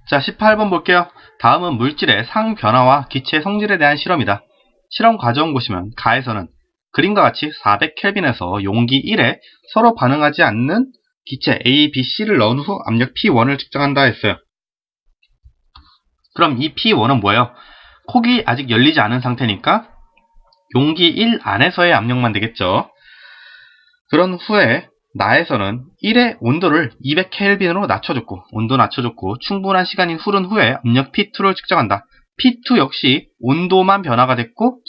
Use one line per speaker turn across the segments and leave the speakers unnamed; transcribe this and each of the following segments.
자, 18번 볼게요. 다음은 물질의 상변화와 기체의 성질에 대한 실험이다. 실험 과정 보시면 가에서는 그림과 같이 400켈빈에서 용기 1에 서로 반응하지 않는 기체 A, B, C를 넣은 후 압력 P1을 측정한다 했어요. 그럼 이 P1은 뭐예요? 콕이 아직 열리지 않은 상태니까 용기 1 안에서의 압력만 되겠죠. 그런 후에 나에서는 1의 온도를 200켈빈으로 낮춰줬고, 온도 낮춰줬고 충분한 시간이 흐른 후에 압력 P2를 측정한다. P2 역시 온도만 변화가 됐고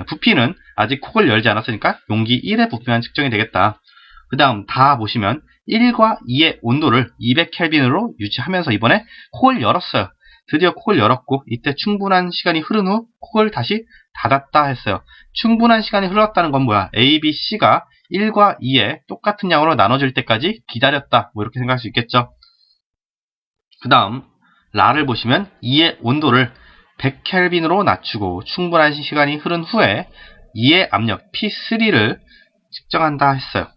부피는 아직 콕을 열지 않았으니까 용기 1의 부피만 측정이 되겠다. 그 다음 다 보시면 1과 2의 온도를 200켈빈으로 유지하면서 이번에 콕을 열었어요. 드디어 콕을 열었고 이때 충분한 시간이 흐른 후 콕을 다시 닫았다 했어요. 충분한 시간이 흘렀다는 건 뭐야? A, B, C가 1과 2에 똑같은 양으로 나눠질 때까지 기다렸다. 뭐 이렇게 생각할 수 있겠죠. 그 다음 라를 보시면 2의 온도를 100켈빈으로 낮추고 충분한 시간이 흐른 후에 2의 압력 P3를 측정한다 했어요.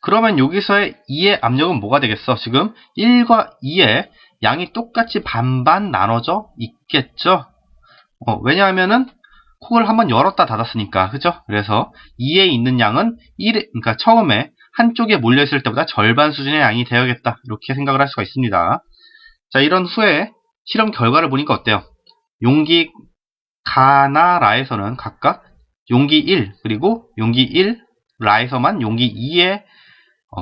그러면 여기서의 2의 압력은 뭐가 되겠어? 지금 1과 2의 양이 똑같이 반반 나눠져 있겠죠? 왜냐하면은 콕을 한번 열었다 닫았으니까, 그죠? 그래서 2에 있는 양은 그러니까 처음에 한쪽에 몰려있을 때보다 절반 수준의 양이 되어야겠다. 이렇게 생각을 할 수가 있습니다. 자, 이런 후에 실험 결과를 보니까 어때요? 용기 가나 라에서는 각각 용기 1 그리고 용기 1 라에서만 용기 2의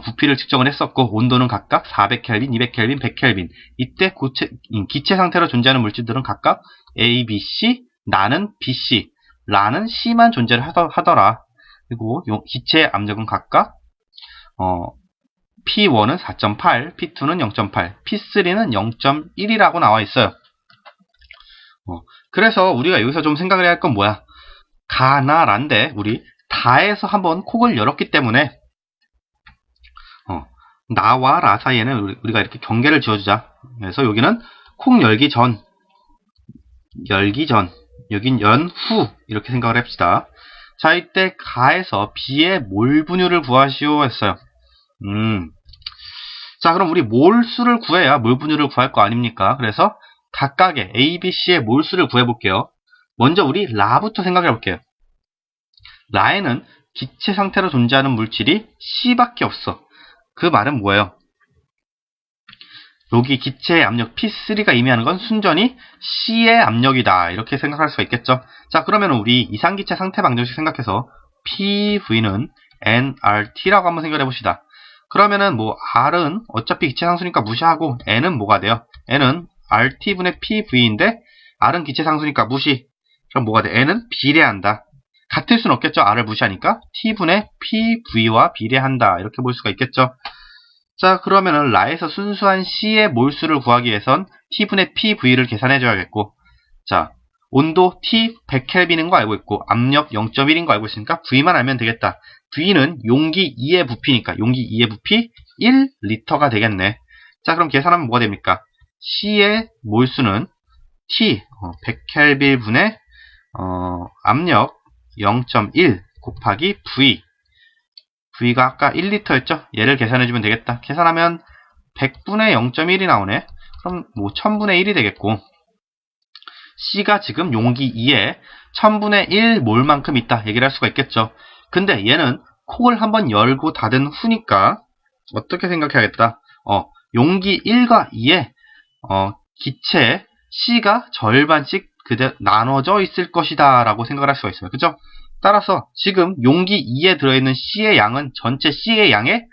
부피를 측정을 했었고 온도는 각각 400켈빈, 200켈빈, 100켈빈. 이때 기체 상태로 존재하는 물질들은 각각 A, B, C, 나는 B, C, 라는 C만 존재를 하더라. 그리고 기체의 압력은 각각 P1은 4.8, P2는 0.8, P3는 0.1이라고 나와 있어요. 그래서 우리가 여기서 좀 생각을 해야 할 건 뭐야? 가나 라인데 우리 다에서 한번 콕을 열었기 때문에 나와 라 사이에는 우리가 이렇게 경계를 지어주자. 그래서 여기는 콕 열기 전, 여긴 연 후 이렇게 생각을 합시다. 자, 이때 가에서 B의 몰 분율을 구하시오 했어요. 자, 그럼 우리 몰수를 구해야 몰 분율을 구할 거 아닙니까? 그래서 각각의 A, B, C의 몰수를 구해볼게요. 먼저 우리 라부터 생각해 볼게요. 라에는 기체 상태로 존재하는 물질이 C밖에 없어. 그 말은 뭐예요? 여기 기체의 압력 P3가 의미하는 건 순전히 C의 압력이다. 이렇게 생각할 수가 있겠죠. 자, 그러면 우리 이상기체 상태 방정식 생각해서 PV는 nRT라고 한번 생각해 봅시다. 그러면은 뭐 R은 어차피 기체 상수니까 무시하고 N은 뭐가 돼요? N은 RT분의 PV인데 R은 기체 상수니까 무시. 그럼 뭐가 돼? N은 비례한다. 같을 수는 없겠죠. R을 무시하니까 T분의 PV와 비례한다. 이렇게 볼 수가 있겠죠. 자, 그러면은 라에서 순수한 C의 몰수를 구하기 위해선 T분의 PV를 계산해 줘야겠고, 자, 온도 T 100켈빈인 거 알고 있고 압력 0.1인 거 알고 있으니까 V만 알면 되겠다. V는 용기 2의 부피니까 용기 2의 부피 1리터가 되겠네. 자, 그럼 계산하면 뭐가 됩니까? C의 몰수는 T 100켈빈분의 압력 0.1 곱하기 V. V가 아까 1리터였죠? 얘를 계산해주면 되겠다. 계산하면 100분의 0.1이 나오네. 그럼 뭐 1000분의 1이 되겠고, C가 지금 용기 2에 1000분의 1몰만큼 있다. 얘기를 할 수가 있겠죠. 근데 얘는 콕을 한번 열고 닫은 후니까 어떻게 생각해야겠다. 용기 1과 2에 기체 C가 절반씩 그대로 나눠져 있을 것이다 라고 생각을 할 수가 있어요. 그죠? 따라서 지금 용기 2에 들어있는 C의 양은 전체 C의 양의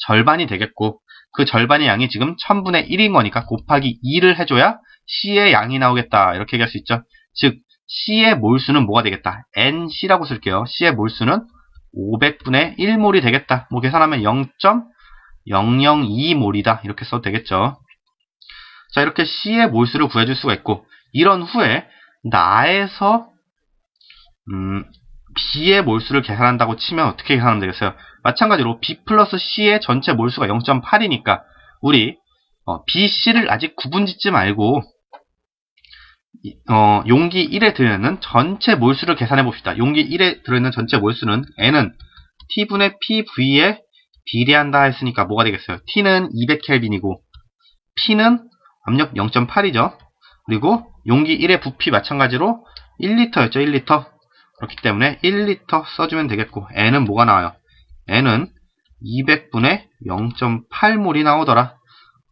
절반이 되겠고, 그 절반의 양이 지금 1000분의 1인 거니까 곱하기 2를 해줘야 C의 양이 나오겠다. 이렇게 얘기할 수 있죠. 즉 C의 몰수는 뭐가 되겠다? NC라고 쓸게요. C의 몰수는 500분의 1몰이 되겠다. 뭐 계산하면 0.002몰이다. 이렇게 써도 되겠죠. 자, 이렇게 C의 몰수를 구해줄 수가 있고, 이런 후에 나에서 B의 몰수를 계산한다고 치면 어떻게 계산하면 되겠어요? 마찬가지로 B 플러스 C의 전체 몰수가 0.8이니까 우리 B, C를 아직 구분짓지 말고 용기 1에 들어있는 전체 몰수를 계산해 봅시다. 용기 1에 들어있는 전체 몰수는 N은 T분의 PV에 비례한다 했으니까 뭐가 되겠어요? T는 200켈빈이고 P는 압력 0.8이죠. 그리고 용기 1의 부피 마찬가지로 1L였죠. 1L. 그렇기 때문에 1L 써주면 되겠고, N은 뭐가 나와요? N은 200분의 0.8몰이 나오더라.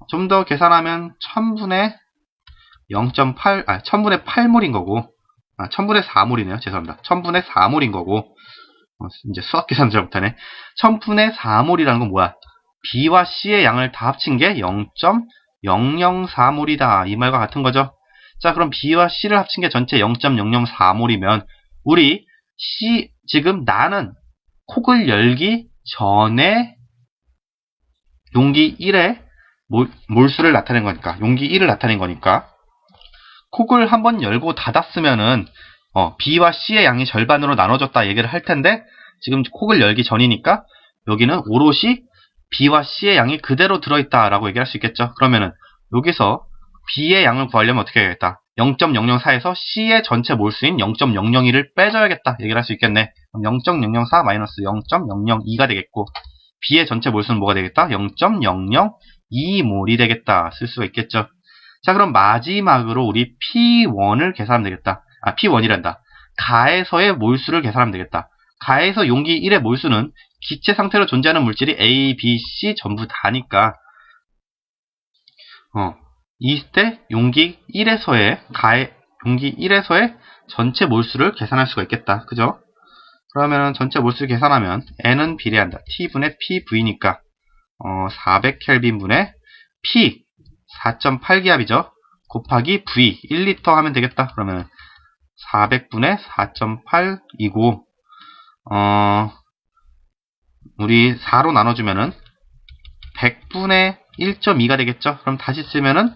좀 더 계산하면 1000분의 1000분의 8몰인 거고, 1000분의 4몰이네요. 죄송합니다. 1000분의 4몰인 거고, 이제 수학 계산 잘 못하네. 1000분의 4몰이라는 건 뭐야? B와 C의 양을 다 합친 게 0.004몰이다. 이 말과 같은 거죠. 자, 그럼 B와 C를 합친 게 전체 0.004몰이면, 우리 C, 지금 나는 콕을 열기 전에 용기 1의 몰수를 나타낸 거니까, 용기 1을 나타낸 거니까, 콕을 한번 열고 닫았으면은, B와 C의 양이 절반으로 나눠졌다 얘기를 할 텐데, 지금 콕을 열기 전이니까, 여기는 오롯이 B와 C의 양이 그대로 들어있다라고 얘기할 수 있겠죠. 그러면은, 여기서 B의 양을 구하려면 어떻게 해야겠다? 0.004에서 C의 전체 몰수인 0.002를 빼줘야겠다 얘기를 할 수 있겠네. 그럼 0.004 마이너스 0.002가 되겠고, B의 전체 몰수는 뭐가 되겠다? 0.002몰이 되겠다 쓸 수가 있겠죠. 자, 그럼 마지막으로 우리 P1을 계산하면 되겠다. P1이란다. 가에서의 몰수를 계산하면 되겠다. 가에서 용기 1의 몰수는 기체 상태로 존재하는 물질이 A, B, C 전부 다니까, 이때 용기 1에서의 용기 1에서의 전체 몰수를 계산할 수가 있겠다. 그죠? 그러면은 전체 몰수를 계산하면 N은 비례한다. T분의 PV니까 400켈빈분의 P 4.8기압이죠. 곱하기 V 1L 하면 되겠다. 그러면 400분의 4.8이고 우리 4로 나눠주면은 100분의 1.2가 되겠죠. 그럼 다시 쓰면은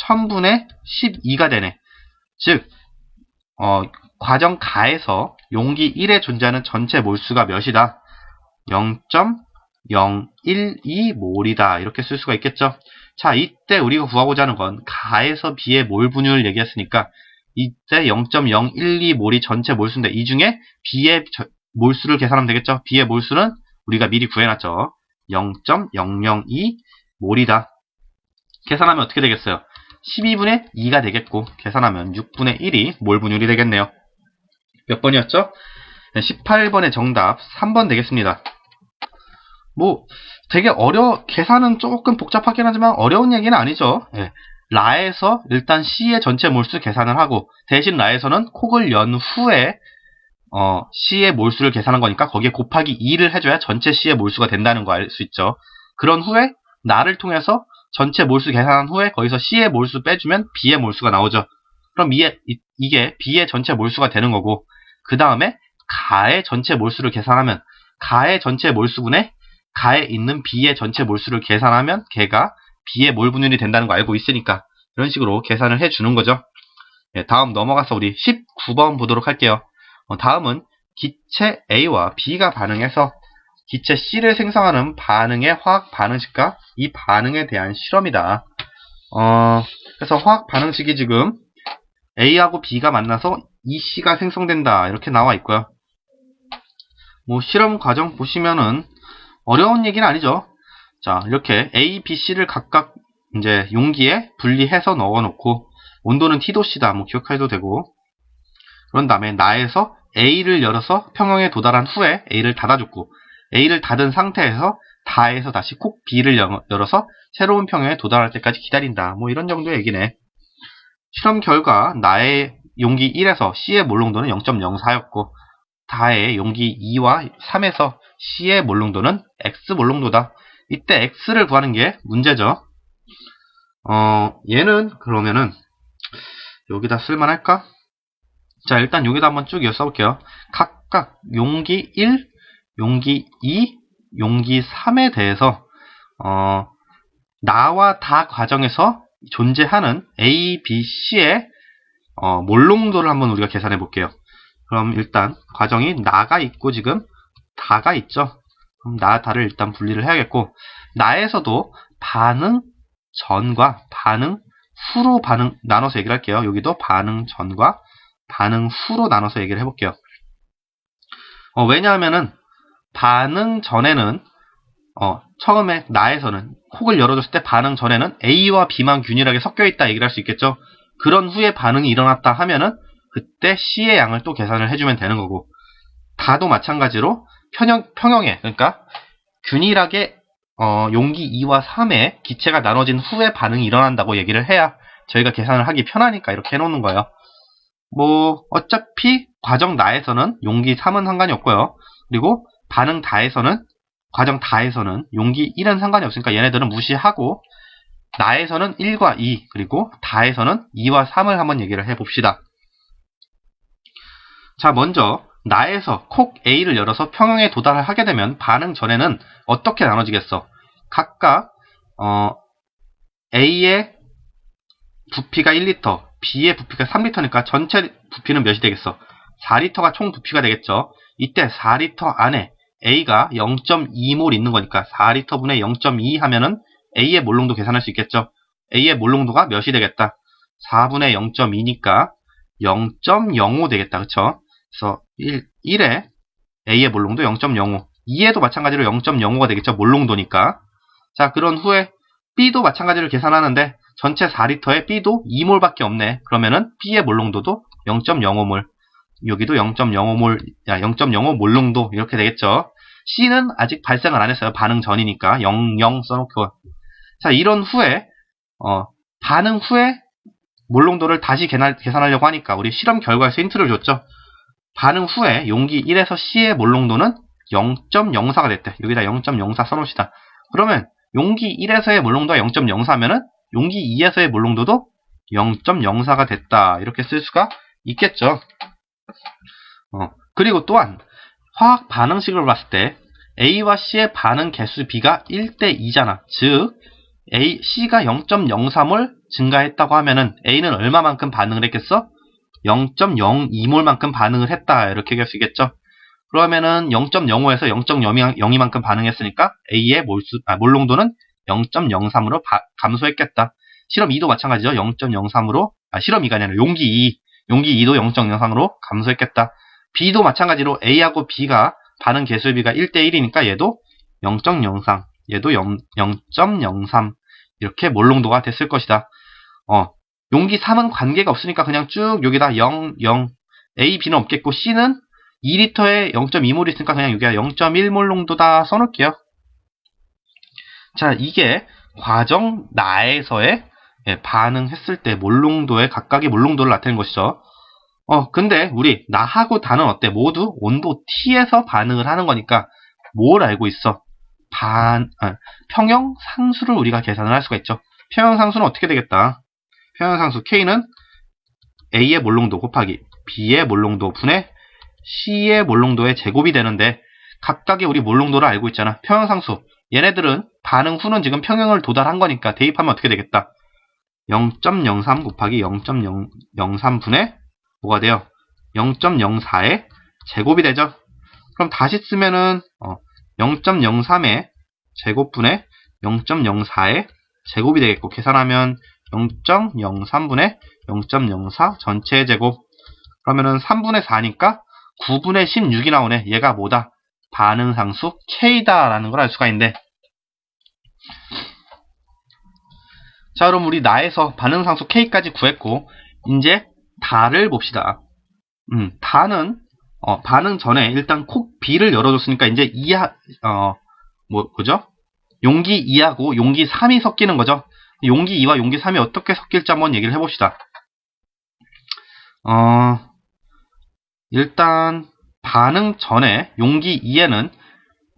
1000분의 12가 되네. 즉 과정 가에서 용기 1에 존재하는 전체 몰수가 몇이다? 0.012몰이다. 이렇게 쓸 수가 있겠죠. 자, 이때 우리가 구하고자 하는 건 가에서 B의 몰 분율을 얘기했으니까 이때 0.012몰이 전체 몰수인데 이 중에 B의 몰수를 계산하면 되겠죠. B의 몰수는 우리가 미리 구해놨죠. 0.002몰이다. 계산하면 어떻게 되겠어요? 12분의 2가 되겠고, 계산하면 6분의 1이 몰 분율이 되겠네요. 몇 번이었죠? 18번의 정답 3번 되겠습니다. 되게 계산은 조금 복잡하긴 하지만 어려운 얘기는 아니죠. 라에서 일단 C의 전체 몰수 계산을 하고, 대신 라에서는 콕을 연 후에 C의 몰수를 계산한 거니까 거기에 곱하기 2를 해줘야 전체 C의 몰수가 된다는 거 알 수 있죠. 그런 후에 나를 통해서 전체 몰수 계산한 후에 거기서 C의 몰수 빼주면 B의 몰수가 나오죠. 그럼 이게 B의 전체 몰수가 되는 거고, 그 다음에 가의 전체 몰수를 계산하면 가의 전체 몰수분에 가에 있는 B의 전체 몰수를 계산하면 걔가 B의 몰 분율이 된다는 거 알고 있으니까 이런 식으로 계산을 해주는 거죠. 다음 넘어가서 우리 19번 보도록 할게요. 다음은 기체 A와 B가 반응해서 기체 C를 생성하는 반응의 화학 반응식과 이 반응에 대한 실험이다. 그래서 화학 반응식이 지금 A하고 B가 만나서 EC가 생성된다. 이렇게 나와 있고요. 실험 과정 보시면은 어려운 얘기는 아니죠. 자, 이렇게 A, B, C를 각각 이제 용기에 분리해서 넣어놓고 온도는 T도씨다. 기억해도 되고, 그런 다음에 나에서 A를 열어서 평형에 도달한 후에 A를 닫아줬고, A를 닫은 상태에서 다에서 다시 콕 B를 열어서 새로운 평형에 도달할 때까지 기다린다. 이런 정도의 얘기네. 실험 결과 나의 용기 1에서 C의 몰농도는 0.04였고 다의 용기 2와 3에서 C의 몰농도는 X 몰농도다. 이때 X를 구하는 게 문제죠. 얘는 그러면은 여기다 쓸만할까? 자, 일단 여기다 한번 쭉 이어 써볼게요. 각각 용기 1, 용기 2, 용기 3에 대해서 나와 다 과정에서 존재하는 A, B, C의 몰농도를 한번 우리가 계산해 볼게요. 그럼 일단 과정이 나가 있고 지금 다가 있죠. 그럼 나, 다를 일단 분리를 해야겠고, 나에서도 반응 전과 반응 후로 나눠서 얘기를 할게요. 여기도 반응 전과 반응 후로 나눠서 얘기를 해볼게요. 왜냐하면은 반응 전에는 처음에 나에서는 콕을 열어줬을 때 반응 전에는 A와 B만 균일하게 섞여있다 얘기를 할 수 있겠죠. 그런 후에 반응이 일어났다 하면은 그때 C의 양을 또 계산을 해주면 되는 거고, 다도 마찬가지로 평형에, 그러니까 균일하게 용기 2와 3의 기체가 나눠진 후에 반응이 일어난다고 얘기를 해야 저희가 계산을 하기 편하니까 이렇게 해놓는 거예요. 뭐 어차피 과정 나에서는 용기 3은 상관이 없고요. 그리고 과정 다에서는 용기 1은 상관이 없으니까 얘네들은 무시하고, 나에서는 1과 2, 그리고 다에서는 2와 3을 한번 얘기를 해봅시다. 자, 먼저 나에서 콕 A를 열어서 평형에 도달을 하게 되면 반응 전에는 어떻게 나눠지겠어? 각각 A의 부피가 1리터, B의 부피가 3리터니까 전체 부피는 몇이 되겠어? 4리터가 총 부피가 되겠죠. 이때 4리터 안에 A가 0.2몰 있는 거니까 4리터분의 0.2 하면은 A의 몰농도 계산할 수 있겠죠. A의 몰농도가 몇이 되겠다? 4분의 0.2니까 0.05 되겠다. 그쵸? 그래서 1에 A의 몰농도 0.05, 2에도 마찬가지로 0.05가 되겠죠. 몰농도니까. 자, 그런 후에 B도 마찬가지로 계산하는데 전체 4리터에 B도 2몰밖에 없네. 그러면은 B의 몰농도도 0.05몰, 여기도 0.05몰, 0.05 몰농도 이렇게 되겠죠. C는 아직 발생을 안 했어요. 반응 전이니까 00 써놓고. 자, 이런 후에 반응 후에 몰농도를 다시 계산하려고 하니까 우리 실험 결과에서 힌트를 줬죠. 반응 후에 용기 1에서 C의 몰농도는 0.04가 됐대. 여기다 0.04 써놓읍시다. 그러면 용기 1에서의 몰농도가 0.04면은 용기 2에서의 몰농도도 0.04가 됐다. 이렇게 쓸 수가 있겠죠. 그리고 또한 화학 반응식을 봤을 때 A와 C의 반응 개수 B가 1대 2잖아. 즉 C가 0.03몰 증가했다고 하면은 A는 얼마만큼 반응을 했겠어? 0.02몰만큼 반응을 했다. 이렇게 얘기할 수 있겠죠. 그러면은 0.05에서 0.02만큼 반응했으니까 A의 몰농도는 0.03으로 감소했겠다. 실험 2도 마찬가지죠. 0.03으로, 실험 2가 아니라 용기 2도 0.03으로 감소했겠다. B도 마찬가지로 A하고 B가 반응 개수 비가 1대1이니까 얘도 0.03, 얘도 0.03 이렇게 몰농도가 됐을 것이다. 용기 3은 관계가 없으니까 그냥 쭉 여기다 0, 0, A, B는 없겠고 C는 2리터에 0.2몰 있으니까 그냥 여기가 0.1몰 농도다 써놓을게요. 자, 이게 과정 나에서의 반응했을 때 몰농도의 각각의 몰농도를 나타낸 것이죠. 근데 우리 나하고 다는 어때? 모두 온도 T에서 반응을 하는 거니까 뭘 알고 있어? 평형 상수를 우리가 계산을 할 수가 있죠. 평형 상수는 어떻게 되겠다? 평형 상수 K는 A의 몰농도 곱하기 B의 몰농도 분의 C의 몰농도의 제곱이 되는데, 각각의 우리 몰농도를 알고 있잖아. 평형 상수. 얘네들은 반응 후는 지금 평형을 도달한 거니까 대입하면 어떻게 되겠다? 0.03 곱하기 0.03분의 뭐가 돼요? 0.04의 제곱이 되죠. 그럼 다시 쓰면은 0.03의 제곱분의 0.04의 제곱이 되겠고, 계산하면 0.03분의 0.04 전체의 제곱. 그러면은 3분의 4니까 9분의 16이 나오네. 얘가 뭐다? 반응상수 K다라는 걸 알 수가 있는데, 자, 그럼 우리 나에서 반응상수 K까지 구했고, 이제 다를 봅시다. 다는 반응 전에 일단 콕 B를 열어줬으니까 이제 뭐죠? 용기 2하고 용기 3이 섞이는 거죠. 용기 2와 용기 3이 어떻게 섞일지 한번 얘기를 해봅시다. 일단 반응 전에 용기 2에는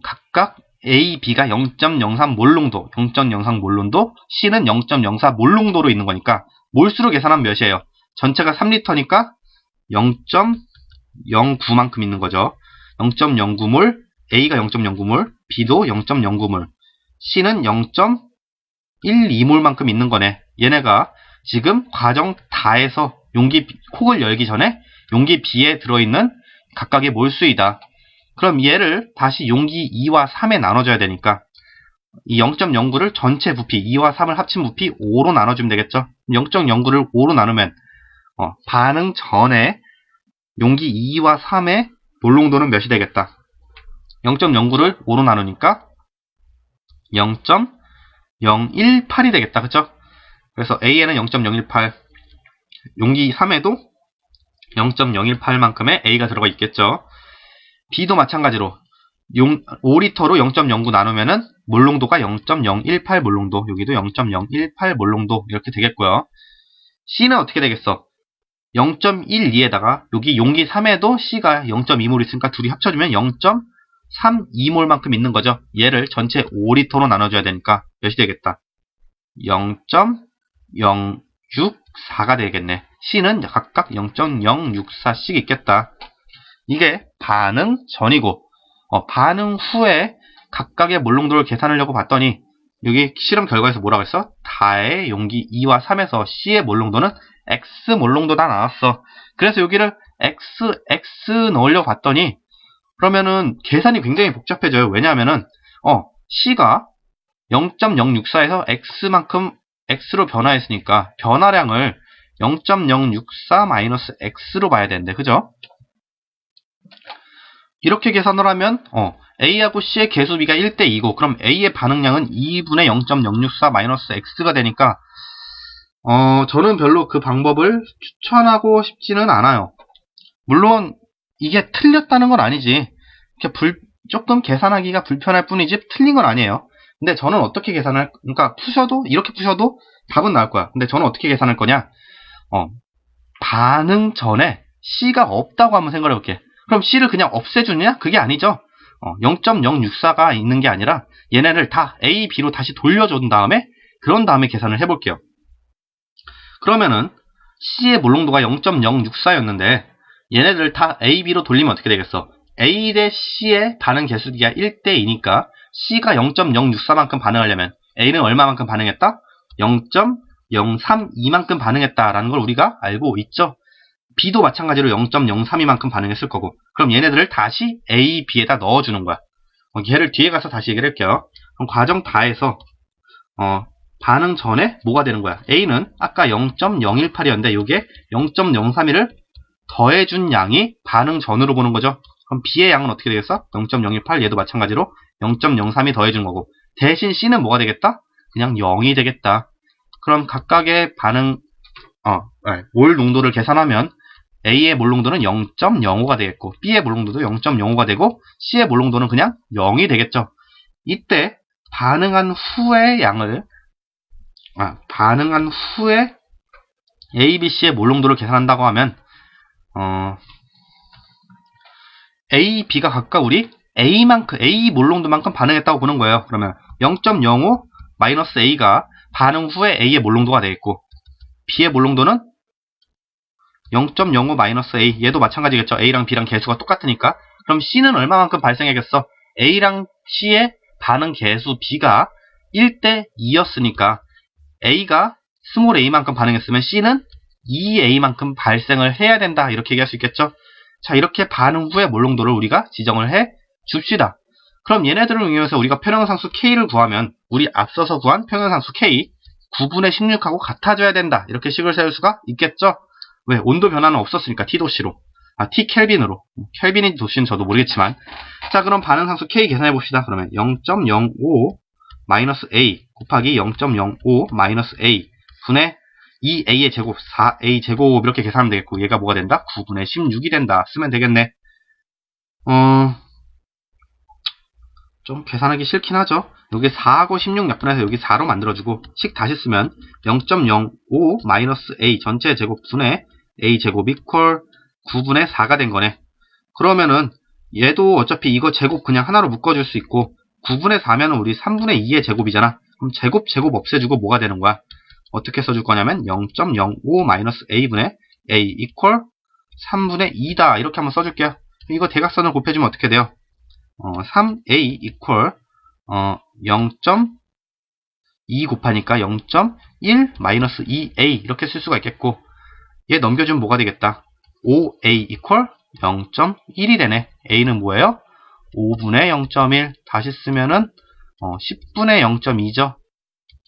각각 A, B가 0.03 몰농도, 0.03 몰농도, C는 0.04 몰농도로 있는 거니까 몰수로 계산하면 몇이에요? 전체가 3리터니까 0.09만큼 있는 거죠. 0.09몰, A가 0.09몰, B도 0.09몰, C는 0.12몰만큼 있는 거네. 얘네가 지금 과정 다에서 용기 콕을 열기 전에 용기 B에 들어있는 각각의 몰수이다. 그럼 얘를 다시 용기 2와 3에 나눠줘야 되니까 이 0.09를 전체 부피 2와 3을 합친 부피 5로 나눠주면 되겠죠. 0.09를 5로 나누면 반응 전에 용기 2와 3의 몰농도는 몇이 되겠다. 0.09를 5로 나누니까 0.018이 되겠다. 그쵸? 그래서 A에는 0.018, 용기 3에도 0.018만큼의 A가 들어가 있겠죠. B도 마찬가지로 5리터로 0.09 나누면은 몰농도가 0.018 몰농도, 여기도 0.018 몰농도 이렇게 되겠고요. C는 어떻게 되겠어? 0.12에다가 여기 용기 3에도 C가 0.2몰 있으니까 둘이 합쳐주면 0.32몰만큼 있는 거죠. 얘를 전체 5리터로 나눠줘야 되니까 몇이 되겠다? 0.064가 되겠네. C는 각각 0.064씩 있겠다. 이게 반응 전이고, 반응 후에 각각의 몰농도를 계산하려고 봤더니 여기 실험 결과에서 뭐라고 했어? 다의 용기 2와 3에서 C의 몰농도는 X 몰농도다 나왔어. 그래서 여기를 X 넣으려고 봤더니 그러면은 계산이 굉장히 복잡해져요. 왜냐하면은 C가 0.064에서 X만큼 X로 변화했으니까 변화량을 0.064 X로 봐야 되는데, 그죠? 이렇게 계산을 하면 A하고 C의 개수비가 1대2고 그럼 A의 반응량은 2분의 0.064 X가 되니까 저는 별로 그 방법을 추천하고 싶지는 않아요. 물론 이게 틀렸다는 건 아니지. 조금 계산하기가 불편할 뿐이지 틀린 건 아니에요. 근데 저는 어떻게 그러니까 이렇게 푸셔도 답은 나올 거야. 근데 저는 어떻게 계산할 거냐? 반응 전에 C가 없다고 한번 생각해 볼게. 그럼 C를 그냥 없애주냐? 그게 아니죠. 0.064가 있는 게 아니라 얘네를 다 A, B로 다시 돌려준 다음에 그런 다음에 계산을 해볼게요. 그러면은 C의 몰농도가 0.064였는데 얘네들 다 A, B로 돌리면 어떻게 되겠어? A 대 C의 반응 개수비가 1대2니까 C가 0.064만큼 반응하려면 A는 얼마만큼 반응했다? 0.032만큼 반응했다라는 걸 우리가 알고 있죠. B도 마찬가지로 0.032만큼 반응했을 거고 그럼 얘네들을 다시 A, B에다 넣어주는 거야. 얘를 뒤에 가서 다시 얘기를 할게요. 그럼 과정 다해서 반응 전에 뭐가 되는 거야? A는 아까 0.018이었는데 이게 0.032를 더해준 양이 반응 전으로 보는 거죠. 그럼 B의 양은 어떻게 되겠어? 0.018, 얘도 마찬가지로 0.03이 더해준 거고 대신 C는 뭐가 되겠다? 그냥 0이 되겠다. 그럼 각각의 몰 농도를 계산하면 A의 몰농도는 0.05가 되겠고 B의 몰농도도 0.05가 되고 C의 몰농도는 그냥 0이 되겠죠. 이때 반응한 후에 A, B, C의 몰농도를 계산한다고 하면 A, B가 각각 우리 A 몰농도만큼 반응했다고 보는 거예요. 그러면 0.05 마이너스 A가 반응 후에 A의 몰농도가 되겠고 B의 몰농도는 0.05 마이너스 A, 얘도 마찬가지겠죠. A랑 B랑 개수가 똑같으니까. 그럼 C는 얼마만큼 발생하겠어? A랑 C의 반응 개수 B가 1대2였으니까 A가 스몰 a만큼 반응했으면 C는 2a만큼 발생을 해야 된다. 이렇게 얘기할 수 있겠죠. 자, 이렇게 반응 후의 몰농도를 우리가 지정을 해 줍시다. 그럼 얘네들을 이용해서 우리가 평형상수 K를 구하면 우리 앞서서 구한 평형상수 K 9분의 16하고 같아져야 된다. 이렇게 식을 세울 수가 있겠죠. 왜? 온도 변화는 없었으니까 T도씨로. T 켈빈으로. 켈빈인지 도씨는 저도 모르겠지만. 자, 그럼 반응상수 K 계산해 봅시다. 그러면 0.05 마이너스 A 곱하기 0.05 마이너스 A 분의 2a의 제곱 4a 제곱 이렇게 계산하면 되겠고 얘가 뭐가 된다? 9분의 16이 된다. 쓰면 되겠네. 좀 계산하기 싫긴 하죠. 여기 4하고 16 약분해서 여기 4로 만들어주고 식 다시 쓰면 0.05 마이너스 a 전체 제곱 분의 a 제곱 이퀄 9분의 4가 된 거네. 그러면은 얘도 어차피 이거 제곱 그냥 하나로 묶어줄 수 있고 9분의 4면은 우리 3분의 2의 제곱이잖아. 그럼 제곱 없애주고 뭐가 되는 거야? 어떻게 써줄 거냐면 0.05 마이너스 a분의 a 이퀄 3분의 2다. 이렇게 한번 써줄게요. 이거 대각선을 곱해주면 어떻게 돼요? 3a 이퀄 0.2 곱하니까 0.1 마이너스 2a 이렇게 쓸 수가 있겠고 얘 넘겨주면 뭐가 되겠다? 5a 이퀄 0.1이 되네. a는 뭐예요? 5분의 0.1 다시 쓰면은 10분의 0.2죠.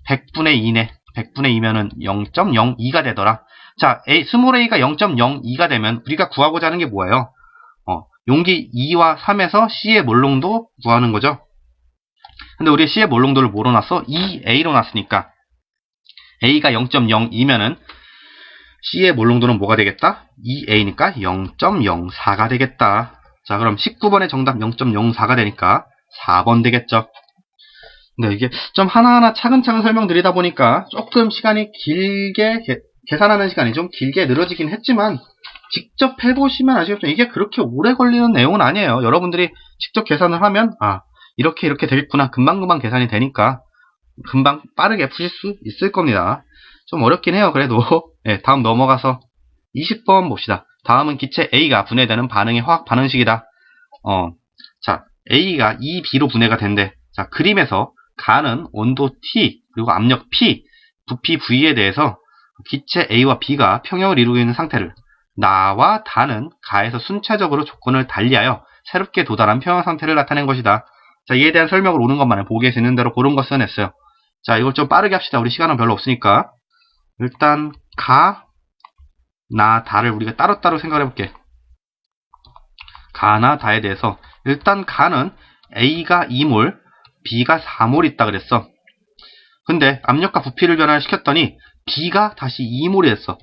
100분의 2네. 100분의 2면은 0.02가 되더라. 자, 스몰 a가 0.02가 되면 우리가 구하고자 하는 게 뭐예요? 용기 2와 3에서 C의 몰농도 구하는 거죠. 근데 우리 C의 몰롱도를 뭐로 놨어? 2A로 놨으니까 A가 0.02면은 C의 몰롱도는 뭐가 되겠다? 2A니까 0.04가 되겠다. 자, 그럼 19번의 정답 0.04가 되니까 4번 되겠죠. 근데 이게 좀 하나하나 차근차근 설명드리다 보니까 조금 시간이 길게 계산하는 시간이 좀 길게 늘어지긴 했지만 직접 해보시면 아시겠죠. 이게 그렇게 오래 걸리는 내용은 아니에요. 여러분들이 직접 계산을 하면 이렇게 되겠구나. 금방금방 계산이 되니까 금방 빠르게 푸실 수 있을 겁니다. 좀 어렵긴 해요. 그래도 네, 다음 넘어가서 20번 봅시다. 다음은 기체 A가 분해되는 반응의 화학 반응식이다. 자, A가 2B로 분해가 된대. 자, 그림에서 가는 온도 T 그리고 압력 P, 부피 V에 대해서 기체 A와 B가 평형을 이루고 있는 상태를 나와 다는 가에서 순차적으로 조건을 달리하여 새롭게 도달한 평형 상태를 나타낸 것이다. 자, 이에 대한 설명을 오는 것만은 보기에 있는 대로 그런 거 써냈어요. 자, 이걸 좀 빠르게 합시다. 우리 시간은 별로 없으니까. 일단 가, 나, 다를 우리가 따로따로 생각을 해볼게. 가나 다에 대해서 일단 가는 A가 2몰, B가 4몰 있다 그랬어. 근데 압력과 부피를 변화를 시켰더니 B가 다시 2몰이 됐어.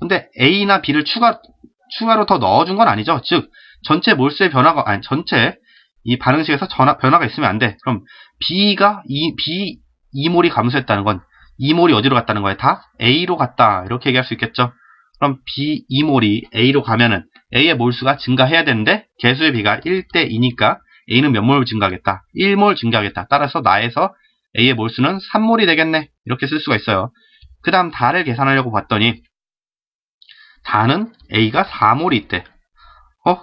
근데 A나 B를 추가로 더 넣어준 건 아니죠. 즉 전체 몰수의 변화가 전체 이 반응식에서 변화가 있으면 안 돼. 그럼 B 2몰이 감소했다는 건 2몰이 어디로 갔다는 거야? 다 A로 갔다. 이렇게 얘기할 수 있겠죠. 그럼 B 2몰이 A로 가면은 A의 몰수가 증가해야 되는데 개수의 비가 1대 2니까 A는 몇 몰 증가하겠다? 1몰 증가하겠다. 따라서 나에서 A의 몰수는 3몰이 되겠네. 이렇게 쓸 수가 있어요. 그 다음 다를 계산하려고 봤더니 다는 A가 4몰이 있대.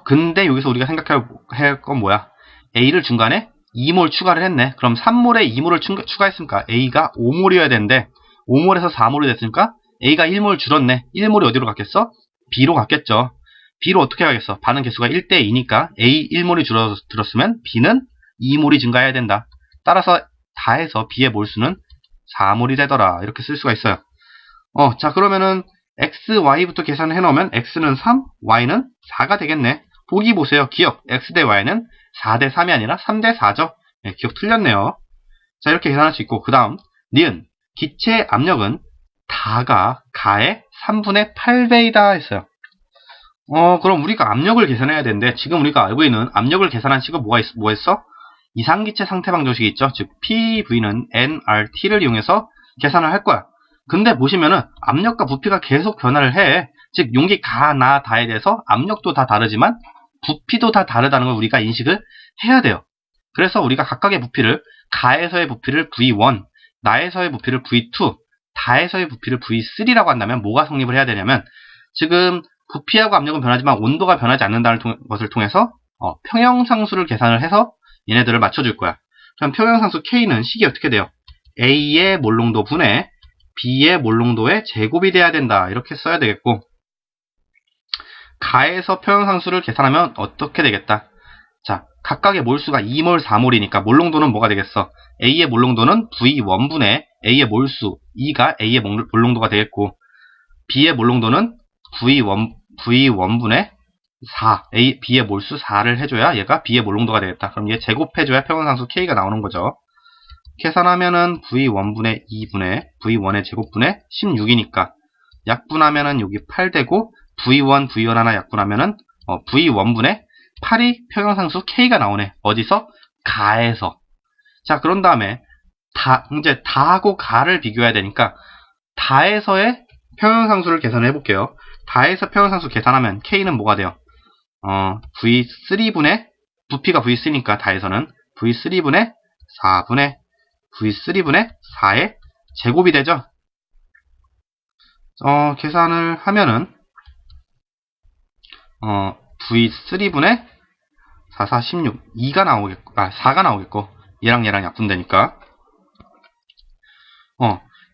근데 여기서 우리가 생각해야 할 건 뭐야? A를 중간에 2몰 추가를 했네. 그럼 3몰에 2몰을 추가했으니까 A가 5몰이어야 되는데 5몰에서 4몰이 됐으니까 A가 1몰 줄었네. 1몰이 어디로 갔겠어? B로 갔겠죠. B로 어떻게 가겠어? 반응 개수가 1대 2니까 A 1몰이 줄었으면 B는 2몰이 증가해야 된다. 따라서 다해서 B의 몰수는 4몰이 되더라. 이렇게 쓸 수가 있어요. 자, 그러면은 X, Y부터 계산을 해놓으면 X는 3, Y는 4가 되겠네. 보기 보세요. 기억. X 대 Y는 4대 3이 아니라 3대 4죠. 네, 기억 틀렸네요. 자, 이렇게 계산할 수 있고, 그 다음, 니은. 기체의 압력은 다가 가의 3분의 8배이다 했어요. 그럼 우리가 압력을 계산해야 되는데, 지금 우리가 알고 있는 압력을 계산한 식은 뭐였어? 이상기체 상태 방정식이 있죠. 즉, PV는 nRT를 이용해서 계산을 할 거야. 근데 보시면은 압력과 부피가 계속 변화를 해. 즉 용기 가, 나, 다에 대해서 압력도 다 다르지만 부피도 다 다르다는 걸 우리가 인식을 해야 돼요. 그래서 우리가 각각의 부피를 가에서의 부피를 V1, 나에서의 부피를 V2, 다에서의 부피를 V3라고 한다면 뭐가 성립을 해야 되냐면 지금 부피하고 압력은 변하지만 온도가 변하지 않는다는 것을 통해서 평형상수를 계산을 해서 얘네들을 맞춰줄 거야. 그럼 평형상수 K는 식이 어떻게 돼요? A의 몰롱도 분의 B의 몰롱도의 제곱이 돼야 된다. 이렇게 써야 되겠고 가에서 평형상수를 계산하면 어떻게 되겠다? 자, 각각의 몰수가 2몰, 4몰이니까 몰롱도는 뭐가 되겠어? A의 몰롱도는 V1분의 A의 몰수 2가 A의 몰롱도가 되겠고 B의 몰롱도는 V1분의 4, B의 몰수 4를 해줘야 얘가 B의 몰롱도가 되겠다. 그럼 얘 제곱해줘야 평형상수 K가 나오는 거죠. 계산하면은 V1분의 2분의 V1의 제곱분의 16이니까 약분하면은 여기 8 되고 V1 하나 약분하면은 V1분의 8이 평형상수 K가 나오네. 어디서? 가에서. 자, 그런 다음에 이제 다하고 가를 비교해야 되니까 다에서의 평형상수를 계산해 볼게요. 다에서 평형상수 계산하면 K는 뭐가 돼요? V3분의 부피가 V3니까 다에서는 V3분의 4분의 V3분의 4의 제곱이 되죠. 계산을 하면은 V3분의 4, 4, 16 2가 나오겠고 4가 나오겠고 얘랑 약분되니까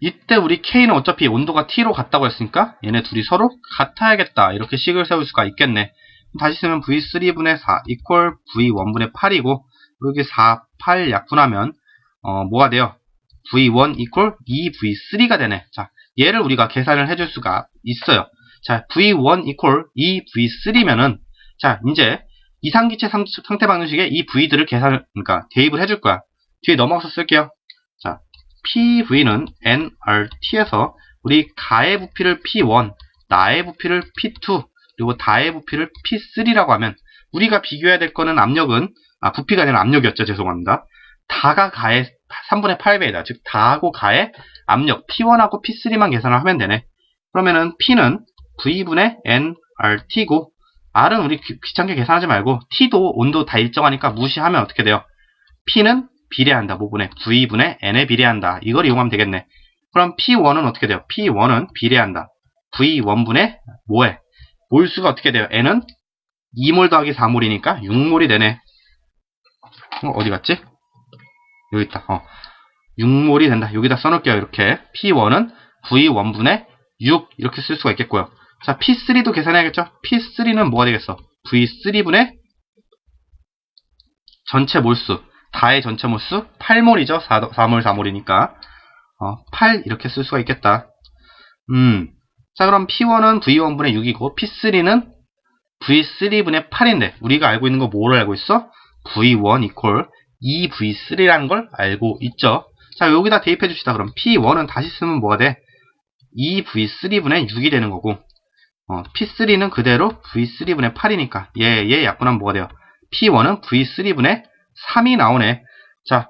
이때 우리 K는 어차피 온도가 T로 같다고 했으니까 얘네 둘이 서로 같아야겠다. 이렇게 식을 세울 수가 있겠네. 다시 쓰면 V3분의 4 equal V1분의 8이고 여기 4, 8 약분하면 뭐가 돼요? V1 equal 2V3가 되네. 자, 얘를 우리가 계산을 해줄 수가 있어요. 자, V1 equal 2V3면은 자, 이제 이상기체 상태 방정식에 이 V들을 그러니까 대입을 해줄 거야. 뒤에 넘어가서 쓸게요. 자, PV는 nRT에서 우리 가의 부피를 P1, 나의 부피를 P2, 그리고 다의 부피를 P3라고 하면 우리가 비교해야 될 거는 압력은, 부피가 아니라 압력이었죠. 죄송합니다. 다가 가의 3분의 8배이다. 즉, 다하고 가의 압력 P1하고 P3만 계산을 하면 되네. 그러면은 P는 V분의 nRT고, R은 우리 귀찮게 계산하지 말고, T도 온도 다 일정하니까 무시하면 어떻게 돼요? P는 비례한다. 뭐분의? V분의 N에 비례한다. 이걸 이용하면 되겠네. 그럼 P1은 어떻게 돼요? P1은 비례한다. V1분의 뭐에? 몰수가 어떻게 돼요? N은 2몰 더하기 4몰이니까 6몰이 되네. 어디 갔지? 여기 있다. 6몰이 된다. 여기다 써놓을게요. 이렇게. P1은 V1분의 6 이렇게 쓸 수가 있겠고요. 자, P3도 계산해야겠죠? P3는 뭐가 되겠어? V3분의 전체 몰수. 다의 전체 몰수 8몰이죠. 4몰 4몰이니까 8 이렇게 쓸 수가 있겠다. 자, 그럼 P1은 V1분의 6이고 P3는 V3분의 8인데 우리가 알고 있는 거 뭐를 알고 있어? V1 equal 2V3라는 걸 알고 있죠. 자, 여기다 대입해 줍시다. 그럼 P1은 다시 쓰면 뭐가 돼? 2V3분의 6이 되는 거고, P3는 그대로 V3분의 8이니까 얘 약분하면 뭐가 돼요? P1은 V3분의 3이 나오네. 자,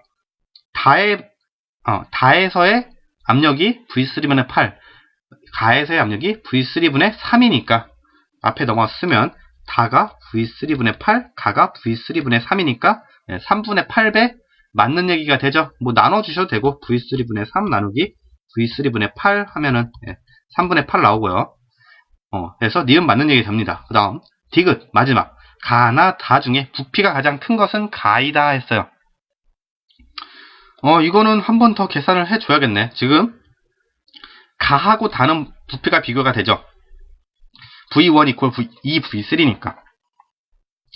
다에서의 압력이 V3분의 8, 가에서의 압력이 V3분의 3이니까 앞에 넘어서 쓰면 다가 V3분의 8, 가가 V3분의 3이니까 3분의 8배 맞는 얘기가 되죠. 뭐 나눠주셔도 되고 V3분의 3 나누기 V3분의 8 하면은 3분의 8 나오고요. 그래서 니은 맞는 얘기 됩니다. 그 다음 디귿 마지막. 가나 다 중에 부피가 가장 큰 것은 가이다 했어요. 이거는 한 번 더 계산을 해줘야겠네. 지금 가하고 다는 부피가 비교가 되죠. V1 equal 2V3니까.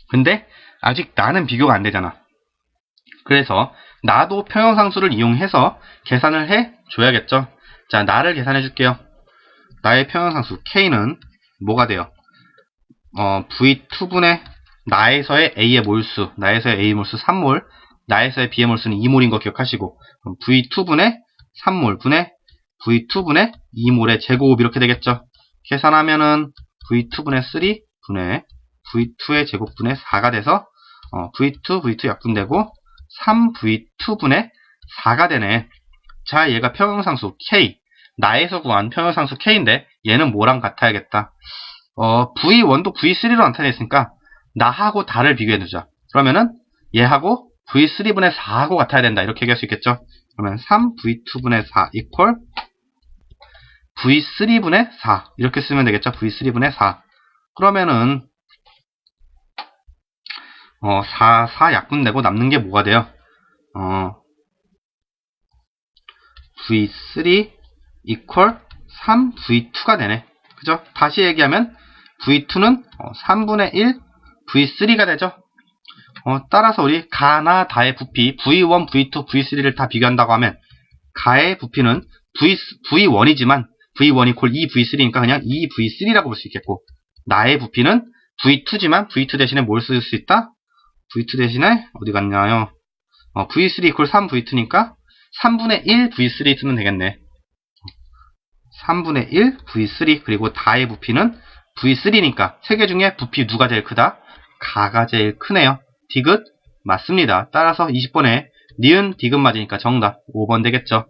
근데 아직 나는 비교가 안 되잖아. 그래서 나도 평형상수를 이용해서 계산을 해줘야겠죠. 자, 나를 계산해 줄게요. 나의 평형상수 K는 뭐가 돼요? V2분의 나에서의 A의 몰수, 나에서의 A 몰수 3몰, 나에서의 B의 몰수는 2몰인 거 기억하시고, 그럼 V2분의 3몰 분의 V2분의 2몰의 제곱 이렇게 되겠죠. 계산하면은 V2분의 3 분의 V2의 제곱분의 4가 돼서 V2 약분되고 3V2분의 4가 되네. 자, 얘가 평형상수 K, 나에서 구한 평형상수 K인데 얘는 뭐랑 같아야겠다. V1도 V3로 나타냈으니까 나하고 다를 비교해두자. 그러면은 얘하고 V3분의 4하고 같아야 된다. 이렇게 얘기할 수 있겠죠. 그러면 3V2분의 4 equal V3분의 4 이렇게 쓰면 되겠죠. V3분의 4. 그러면은 4 약분되고 남는 게 뭐가 돼요? V3 equal 3V2가 되네. 그죠? 다시 얘기하면 V2는 3분의 1 V3가 되죠. 따라서 우리 가나 다의 부피 V1, V2, V3를 다 비교한다고 하면 가의 부피는 V1이지만 V1 equal 2V3니까 그냥 2V3라고 볼 수 있겠고, 나의 부피는 V2지만 V2 대신에 뭘 쓸 수 있다? V2 대신에 어디 갔나요? V3 equal 3V2니까 3분의 1 V3 쓰면 되겠네. 3분의 1 V3 그리고 다의 부피는 V3니까 세 개 중에 부피 누가 제일 크다? 가가 제일 크네요. 디귿 맞습니다. 따라서 20번에 니은 디귿 맞으니까 정답 5번 되겠죠.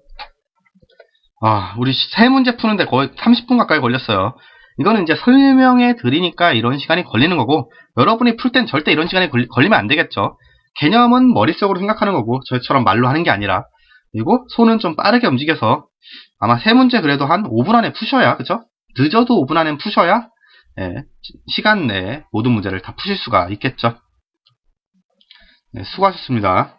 우리 세 문제 푸는데 거의 30분 가까이 걸렸어요. 이거는 이제 설명해 드리니까 이런 시간이 걸리는 거고, 여러분이 풀 땐 절대 이런 시간이 걸리면 안 되겠죠. 개념은 머릿속으로 생각하는 거고 저희처럼 말로 하는 게 아니라, 그리고 손은 좀 빠르게 움직여서 아마 세 문제 그래도 한 5분 안에 푸셔야, 그죠? 늦어도 5분 안에 푸셔야 시간 내에 모든 문제를 다 푸실 수가 있겠죠. 네, 수고하셨습니다.